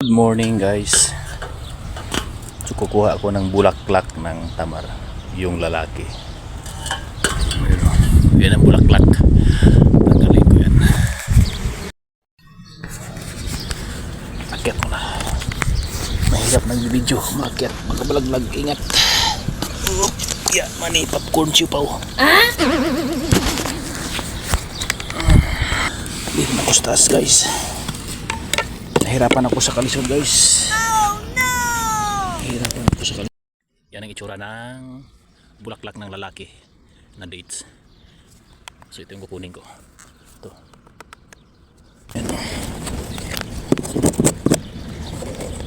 Good morning guys. So kukuha ako ng bulaklak ng tamar, yung lalaki. Yan ang bulaklak. Tanggalin ko yan. Akyat ko na. Mahirap nag-video. Maakyat, makabalaglag. Ingat. Yeah, mani popcorn siupaw. Hindi na ako sa taas guys. Nahirapan ako sa kalisod guys. Nahirapan ako sa kalisod. Yan ang itsura ng bulaklak ng lalaki na dates. So ito yung kukunin ko. Ito. Yan.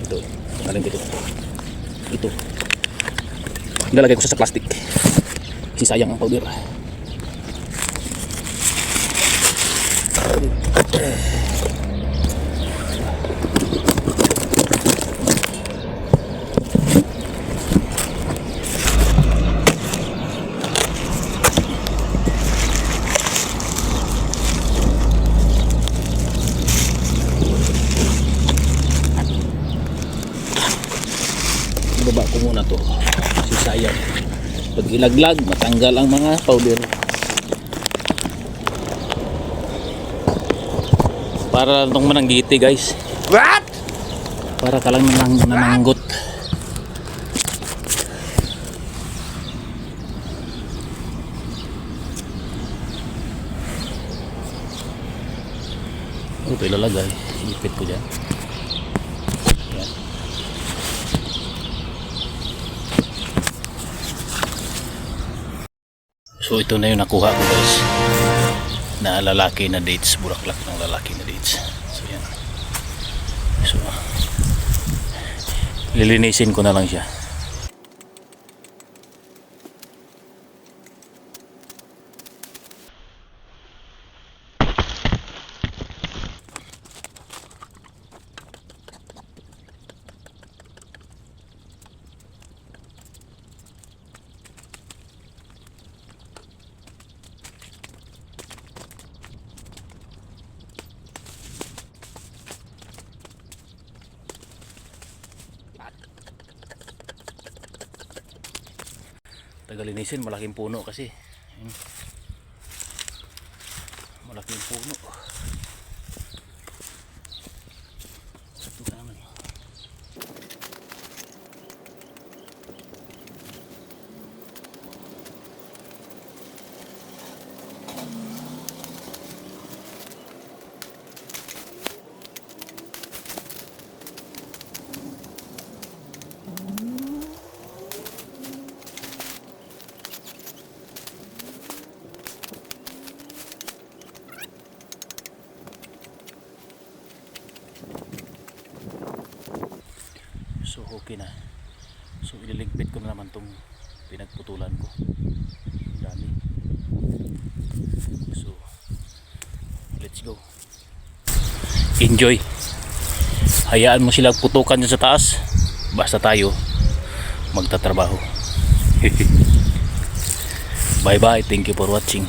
Ito. Tagalin ko ito. Ito. Ilalagay ko sa plastic. Kasi sayang ang powder. Baba ko muna to kasi sayang pag ilaglag matanggal ang mga powder. Para itong mananggiti guys. What? Para ka lang nananggot. Ito ilalagay, ipit ko dyan. So ito na yung nakuha ko guys, na lalaki na dates, bulaklak ng lalaki na dates. So yan. So lilinisin ko na lang siya. Tagalinisin, malaking puno kasi. Malaking puno. Ito naman. So okay na. So ililigpit ko na naman tong pinagputulan ko. Dami. So let's go. Enjoy. Hayaan mo sila putukan dyan sa taas. Basta tayo magtatrabaho. Bye bye. Thank you for watching.